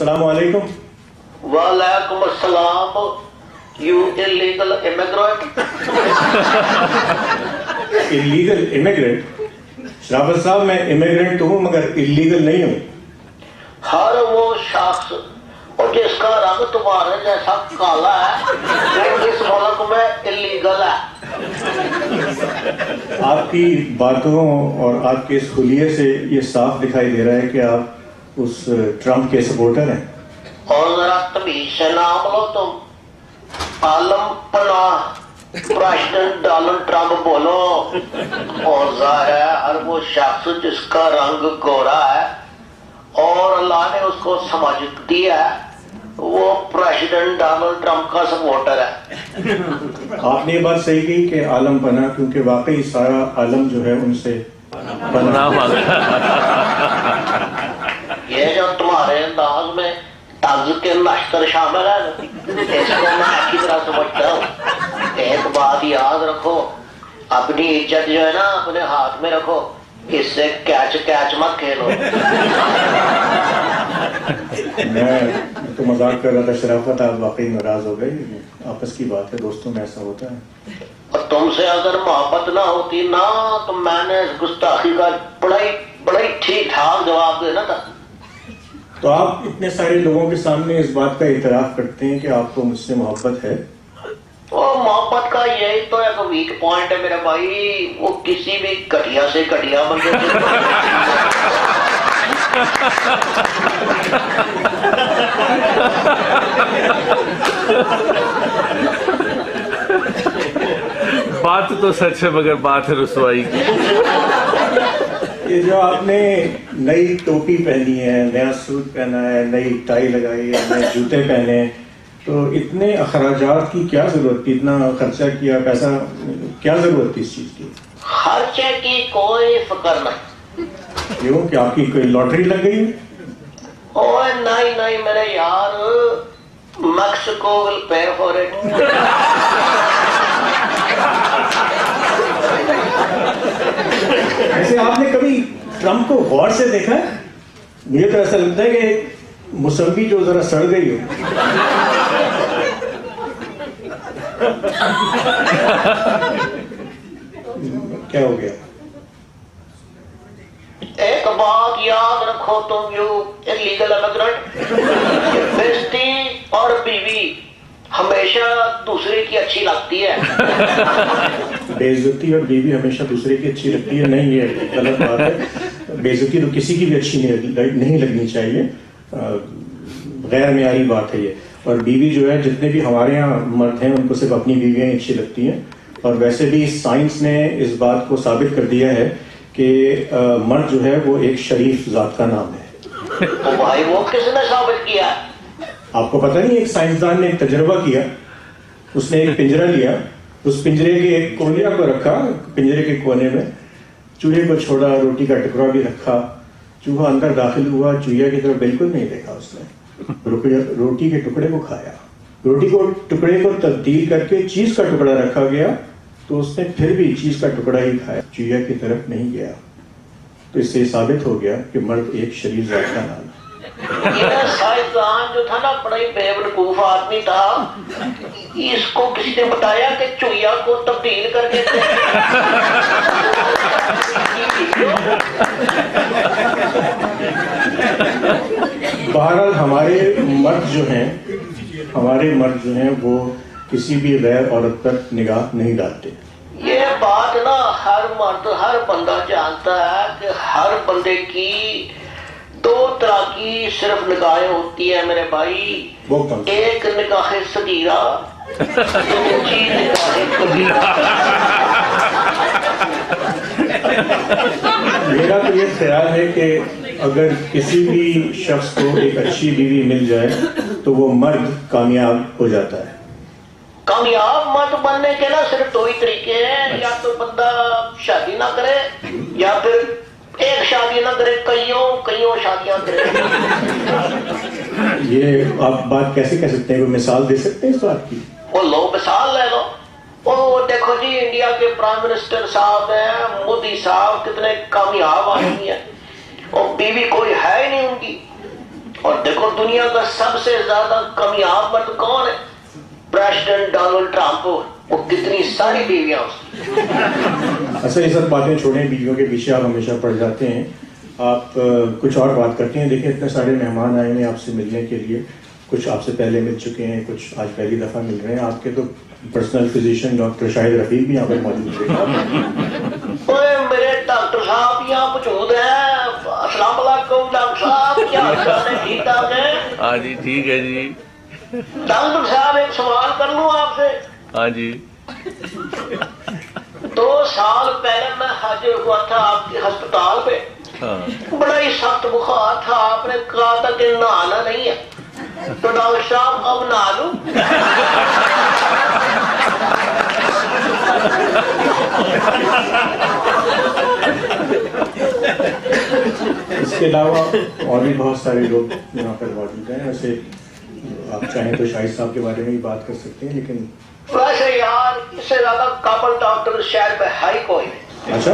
अस्सलाम वालेकुम। वालेकुम अस्सलाम, you illegal immigrant. Illegal immigrant? शराफत साहब, मैं इमिग्रेंट तो हूँ मगर इलीगल नहीं हूँ। हर वो शख्स और जिसका रंग तुम्हारे जैसा काला है वो इस मुल्क में इलीगल है। आपकी बातों और आपके इस हुलिये से ये साफ दिखाई दे रहा है कि आप उस ट्रम्प के सपोर्टर हैं। और जरा तमीज से नाम लो तुम। आलम पनाह प्रेसिडेंट डोनाल्ड ट्रम्प बोलो। और जाहिर है हर वो शख्स जिसका रंग गोरा है और अल्लाह ने उसको समझ दिया है वो प्रेसिडेंट डोनाल्ड ट्रम्प का सपोर्टर है। आपने ये बात सही की कि आलम पना, क्योंकि वाकई सारा आलम जो है उनसे पना। ये जो तुम्हारे अंदाज में तर्ज के नश्तर शामिल है इसको मैं अच्छी तरह समझता हूँ। एक बात याद रखो, अपनी इज्जत जो है ना अपने हाथ में रखो, इससे कैच कैच मत खेलो। मैं तो मजाक कर रहा था शराफत, आप वाकई नाराज हो गए। आपस की बात है, दोस्तों में ऐसा होता है। और तुमसे अगर मोहब्बत ना होती ना तो मैंने इस गुस्ताखी का बड़ा ही ठीक ठाक जवाब देना था। तो आप इतने सारे लोगों के सामने इस बात का इतराफ करते हैं कि आपको मुझसे मोहब्बत है। वो मोहब्बत का यही तो एक वीक पॉइंट है मेरे भाई, वो किसी भी घटिया से घटिया बंदे बात तो सच है मगर बात है रुसवाई की। ये जो आपने नई टोपी पहनी है, नया सूट पहना है, नई टाई लगाई है, नए जूते पहने हैं, तो इतने अखराजात की क्या जरूरत थी? इतना खर्चा किया, पैसा क्या जरूरत थी इस चीज की? खर्चे की कोई फिक्र नहीं। क्यों, कि आपकी कोई लॉटरी लग गई? ओए नहीं मेरे यार, Mexico will pay for it. ऐसे आपने कभी ट्रम्प को गौर से देखा है? मुझे तो ऐसा लगता है कि मौसम्बी जो जरा सड़ गई हो। क्या हो गया? एक बात याद रखो तुम यू इलीगल इमिग्रेंट, बेइज्जती और बीवी हमेशा दूसरे की अच्छी लगती है। बेइज्जती और बीवी हमेशा दूसरे की अच्छी लगती है? नहीं, ये गलत बात है। बेइज्जती तो किसी की भी अच्छी नहीं लगनी चाहिए, गैर मेयारी बात है ये। और बीवी जो है, जितने भी हमारे यहाँ मर्द हैं उनको सिर्फ अपनी बीवियाँ ही अच्छी लगती हैं। और वैसे भी साइंस ने इस बात को साबित कर दिया है कि मर्द जो है वो एक शरीफ जात का नाम है। तो भाई वो किसने साबित किया? आपको पता नहीं? एक साइंसदान ने एक तजर्बा किया। उसने एक पिंजरा लिया, उस पिंजरे के एक कोनिया को रखा, पिंजरे के कोने में चूहे को छोड़ा, रोटी का टुकड़ा भी रखा। चूहा अंदर दाखिल हुआ, चूहिया की तरफ बिल्कुल नहीं देखा उसने। रोटी के टुकड़े को खाया। रोटी को टुकड़े को तब्दील करके चीज का टुकड़ा रखा गया तो उसने फिर भी चीज का टुकड़ा ही खाया, चूहिया की तरफ नहीं गया। तो इससे साबित हो गया कि मर्द एक शरीफ जात का नाम है। ये साइंसदान जो था ना बड़ा ही बेवकूफ आदमी था। इसको किसी ने बताया कि चूहिया को तब्दील करके बहरहाल हमारे मर्द जो हैं वो किसी भी गैर औरत पर निगाह नहीं डालते। ये बात ना हर मर्द हर बंदा जानता है कि हर बंदे की दो तरह की सिर्फ निगाहें होती है मेरे भाई। वो कौन? एक निगाह सगीरा, दूसरी निगाह कबीरा। मेरा तो ये ख्याल है कि अगर किसी भी शख्स को एक अच्छी बीवी मिल जाए तो वो मर्द कामयाब हो जाता है। कामयाब मर्द बनने के ना सिर्फ दो ही तरीके हैं, या तो बंदा शादी ना करे या फिर एक शादी ना करे, कईयों शादियां करे। ये आप बात कैसे कह सकते हैं? कोई मिसाल दे सकते हैं इस बात की? वो लो मिसाल ले लो। ओ देखो जी, इंडिया के प्राइम मिनिस्टर साहब हैं, मोदी साहब कितने कामयाब आदमी हैं और बीवी कोई है ही नहीं उनकी। اور دیکھو دنیا کا سب سے زیادہ کامیاب مرد کون ہے؟ President Donald Trump. وہ کتنی ساری بیویاں اس کی. اچھا یہ سب باتیں چھوڑیں, بیویوں کے پیچھے آپ ہمیشہ پڑ جاتے ہیں, آپ کچھ اور بات کرتے ہیں. دیکھیں اتنے سارے مہمان آئے ہیں آپ سے ملنے کے لیے, کچھ آپ سے پہلے مل چکے ہیں, کچھ آج پہلی دفعہ مل رہے ہیں. آپ کے تو پرسنل فزیشین ڈاکٹر شاہد رفیق بھی یہاں پر موجود تھے. میرے ڈاکٹر صاحب یہاں موجود ہیں. السلام علیکم ڈاکٹر صاحب, کیا حال چال ہے؟ ٹھیک ٹھاک ہے؟ ہاں جی ٹھیک ہے جی. ڈاکٹر صاحب ایک سوال کر لوں آپ سے؟ ہاں جی. 2 سال پہلے میں حاضر ہوا تھا آپ کے ہسپتال پہ. بڑا ہی سخت بخار تھا. آپ نے کہا تھا کہ نہانا نہیں ہے, تو ڈاکٹر صاحب اب نہا لوں؟ اس کے علاوہ اور بھی بہت سارے لوگ یہاں پر موجود ہیں. ویسے آپ چاہیں تو شاہد صاحب کے بارے میں بھی بات کر سکتے ہیں, لیکن ویسے یار اس سے زیادہ قابل ڈاکٹر شہر میں ہے کوئی نہیں. اچھا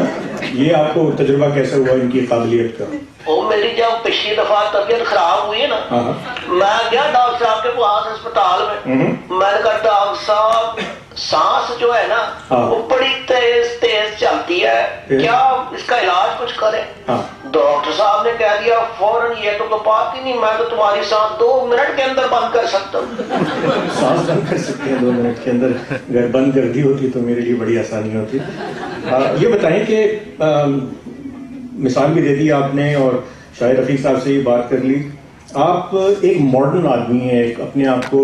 یہ آپ کو تجربہ کیسے ہوا ان کی قابلیت کا؟ وہ میری جب پچھلی دفعہ طبیعت خراب ہوئی ہے نا, میں گیا ڈاکٹر صاحب کے پاس ہسپتال میں. میں نے کہا ڈاکٹر صاحب سانس جو ہے نا وہ بڑی تیز تیز چلتی ہے, کیا اس کا علاج کچھ کریں؟ ڈاکٹر صاحب نے کہہ دیا فوراً یہ تو بات ہی نہیں, میں تو تمہاری سانس 2 منٹ کے اندر بند کر سکتا ہوں. سانس بند کر سکتے ہیں 2 منٹ کے اندر؟ اگر بند کر دی ہوتی تو میرے لیے بڑی آسانی ہوتی. یہ بتائیں کہ مثال بھی دے دی آپ نے اور شاہد رفیق صاحب سے یہ بات کر لی, آپ ایک ماڈرن آدمی ہیں, ایک اپنے آپ کو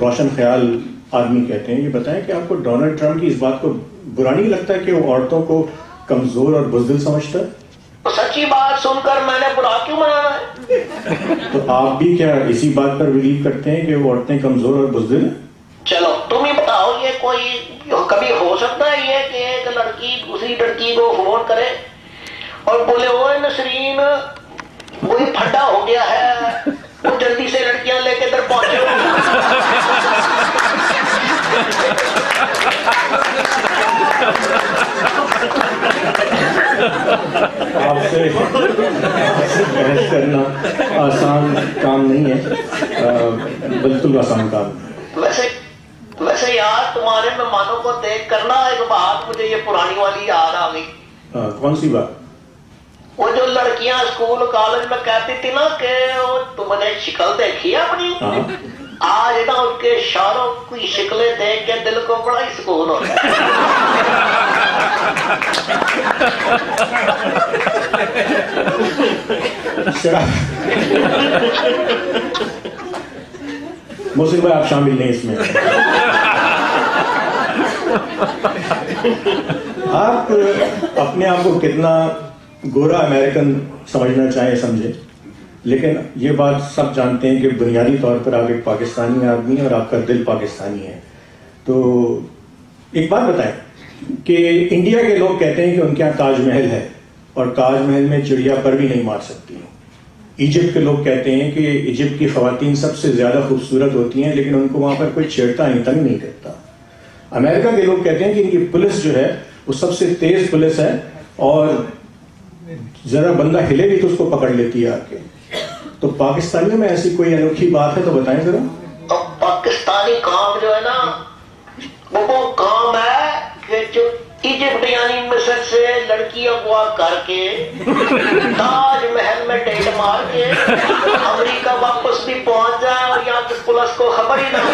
روشن خیال آدمی کہتے ہیں. یہ بتائیں کہ آپ کو ڈونلڈ ٹرمپ کی اس بات کو برا نہیں لگتا کہ وہ عورتوں کو کمزور اور بزدل سمجھتا ہے؟ سچی بات سن کر میں نے برا کیوں منانا ہے؟ تو آپ بھی کیا اسی بات پر بلیو کرتے ہیں کہ وہ عورتیں کمزور اور بزدل ہیں؟ چلو تم ہی بتاؤ, یہ کوئی کبھی ہو سکتا ہے یہ کہ ایک لڑکی دوسری لڑکی کو فون کرے اور بولے وہ نسرین وہی پھڈا ہو گیا ہے, وہ جلدی سے لڑکیاں لے کے ادھر پہنچو؟ آپ سے بحث کرنا آسان کام نہیں ہے, بالکل آسان کام ہے. ویسے یار تمہارے مہمانوں کو دیکھ کرنا ایک بات مجھے یہ پرانی والی یاد آ گئی. کون سی بات؟ وہ جو لڑکیاں اسکول کالج میں کہتی تھی نا کہ تم نے شکل دیکھی ہے اپنی, آج نا ان کے اشاروں کی شکلیں دیکھ کے دل کو بڑا ہی سکون ہوتا ہے. محسن بھائی آپ شامل نہیں اس میں. آپ اپنے آپ کو کتنا گورا امریکن سمجھنا چاہیں سمجھے, لیکن یہ بات سب جانتے ہیں کہ بنیادی طور پر آپ ایک پاکستانی آدمی ہیں اور آپ کا دل پاکستانی ہے. تو ایک بات بتائیں کہ انڈیا کے لوگ کہتے ہیں کہ ان کے یہاں تاج محل ہے اور تاج محل میں چڑیا پر بھی نہیں مار سکتی. ایجپٹ کے لوگ کہتے ہیں کہ ایجپٹ کی خواتین سب سے زیادہ خوبصورت ہوتی ہیں لیکن ان کو وہاں پر کوئی چھیڑتا نہیں, تنگ نہیں کرتا. امریکہ کے لوگ کہتے ہیں کہ ان کی پولیس جو ہے وہ سب سے تیز پولیس ہے اور ذرا بندہ ہلے بھی تو اس کو پکڑ لیتی ہے آ کے. تو پاکستانیوں میں ایسی کوئی انوکھی بات ہے تو بتائیں ذرا. پاکستانی کام جو ہے نا وہ کام ہے کہ جو ایجپٹ یعنی مصر سے لڑکی اغوا کر کے تاج محل میں ڈیٹ مار کے امریکہ واپس بھی پہنچ جائے اور یہاں کی پولیس کو خبر ہی نہ ہو.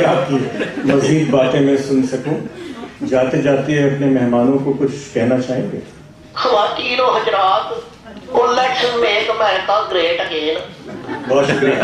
آپ کی مزید باتیں میں سن سکوں, جاتے جاتے اپنے مہمانوں کو کچھ کہنا چاہیں گے؟ خواتین و حضرات, let's make America great again. بہت شکریہ.